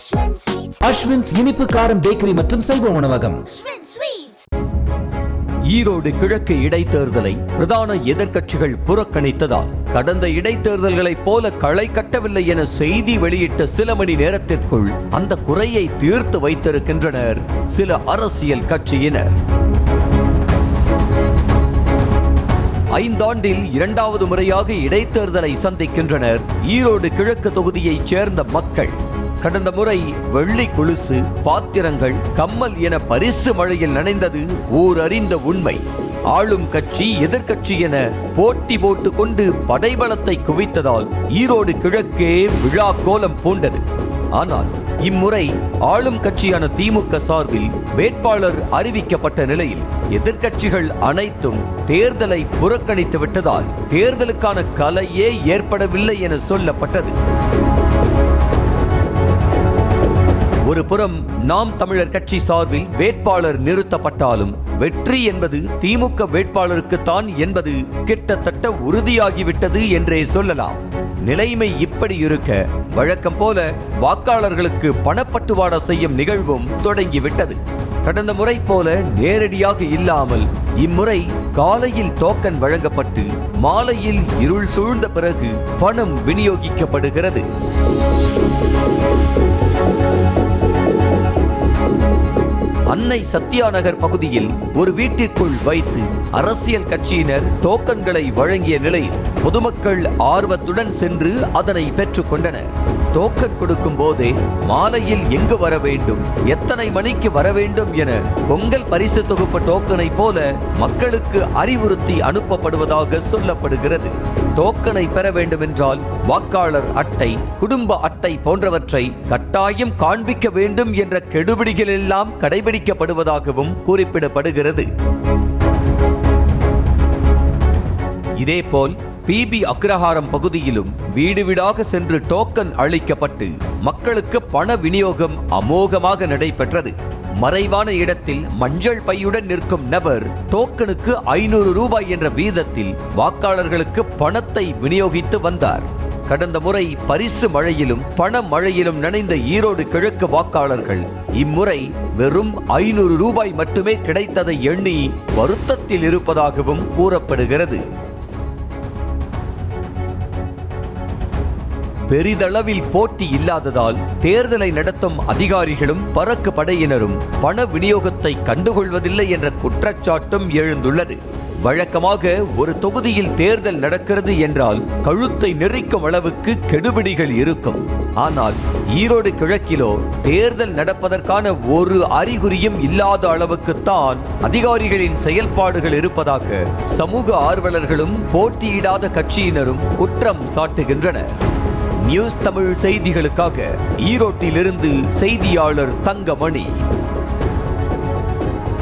அஸ்வின்ஸ் இனிப்பு காரம் பேக்கரி மற்றும் சைவ உணவகம். ஈரோடு கிழக்கு இடைத்தேர்தலை பிரதான எதிர்க்கட்சிகள் புறக்கணித்ததால் கடந்த இடைத்தேர்தல்களைப் போல களை கட்டவில்லை என செய்தி வெளியிட்ட சில மணி நேரத்திற்குள் அந்த குறையை தீர்த்து வைத்திருக்கின்றனர் சில அரசியல் கட்சியினர். 5 ஆண்டில் 2வது முறையாக இடைத்தேர்தலை சந்திக்கின்றனர் ஈரோடு கிழக்கு தொகுதியைச் சேர்ந்த மக்கள். கடந்த முறை வெள்ளி கொலுசு, பாத்திரங்கள், கம்மல் என பரிசு மழையில் நனைந்தது ஊரறிந்த உண்மை. ஆளும் கட்சி எதிர்க்கட்சி என போட்டி போட்டு கொண்டு படைபலத்தை குவித்ததால் ஈரோடு கிழக்கே விழா கோலம் பூண்டது. ஆனால் இம்முறை ஆளும் கட்சியான திமுக சார்பில் வேட்பாளர் அறிவிக்கப்பட்ட நிலையில் எதிர்க்கட்சிகள் அனைத்தும் தேர்தலை புறக்கணித்து விட்டதால் தேர்தலுக்கான கலையே ஏற்படவில்லை என சொல்லப்பட்டது. ஒரு புறம் நாம் தமிழர் கட்சி சார்பில் வேட்பாளர் நிறுத்தப்பட்டாலும் வெற்றி என்பது திமுக வேட்பாளருக்குத்தான் என்பது கிட்டத்தட்ட உறுதியாகிவிட்டது என்றே சொல்லலாம். நிலைமை இப்படி இருக்க வழக்கம் போல வாக்காளர்களுக்கு பணப்பட்டுவாடா செய்யும் நிகழ்வும் தொடங்கிவிட்டது. கடந்த முறை போல நேரடியாக இல்லாமல் இம்முறை காலையில் டோக்கன் வழங்கப்பட்டு மாலையில் இருள் சூழ்ந்த பிறகு பணம் விநியோகிக்கப்படுகிறது. அன்னை சத்யா நகர் பகுதியில் ஒரு வீட்டிற்குள் வைத்து அரசியல் கட்சியினர் டோக்கன்களை வழங்கிய நிலையில் பொதுமக்கள் ஆர்வத்துடன் சென்று அதனை பெற்றுக் கொண்டனர். டோக்கன் கொடுக்கும் போதே மாலையில் எங்கு வர வேண்டும், எத்தனை மணிக்கு வர வேண்டும் என பொங்கல் பரிசு தொகுப்பு டோக்கனை போல மக்களுக்கு அறிவுறுத்தி அனுப்பப்படுவதாக சொல்லப்படுகிறது. டோக்கனை பெற வேண்டுமென்றால் வாக்காளர் அட்டை, குடும்ப அட்டை போன்றவற்றை கட்டாயம் காண்பிக்க வேண்டும் என்ற கெடுபிடிகள் எல்லாம் கடைபிடிக்கப்படுவதாகவும் குறிப்பிடப்படுகிறது. இதேபோல் பிபி அக்ரஹாரம் பகுதியிலும் வீடு வீடாக சென்று டோக்கன் அளிக்கப்பட்டு மக்களுக்கு பண விநியோகம் அமோகமாக நடைபெற்றது. மறைவான இடத்தில் மஞ்சள் பையுடன் நிற்கும் நபர் டோக்கனுக்கு 500 ரூபாய் என்ற வீதத்தில் வாக்காளர்களுக்கு பணத்தை விநியோகித்து வந்தார். கடந்த முறை பரிசு மழையிலும் பண மழையிலும் நனைந்த ஈரோடு கிழக்கு வாக்காளர்கள் இம்முறை வெறும் 500 ரூபாய் மட்டுமே கிடைத்ததை எண்ணி வருத்தத்தில் இருப்பதாகவும் கூறப்படுகிறது. பெரிதளவில் போட்டி இல்லாததால் தேர்தலை நடத்தும் அதிகாரிகளும் பறக்கு படையினரும் பண விநியோகத்தை கண்டுகொள்வதில்லை என்ற குற்றச்சாட்டும் எழுந்துள்ளது. வழக்கமாக ஒரு தொகுதியில் தேர்தல் நடக்கிறது என்றால் கழுத்தை நெரிக்கும் அளவுக்கு கெடுபிடிகள் இருக்கும். ஆனால் ஈரோடு கிழக்கிலோ தேர்தல் நடப்பதற்கான ஒரு அறிகுறியும் இல்லாத அளவுக்குத்தான் அதிகாரிகளின் செயல்பாடுகள் இருப்பதாக சமூக ஆர்வலர்களும் போட்டியிடாத கட்சியினரும் குற்றம் சாட்டுகின்றனர். நியூஸ் தமிழ் செய்திகளுக்காக ஈரோட்டிலிருந்து செய்தியாளர் தங்கமணி.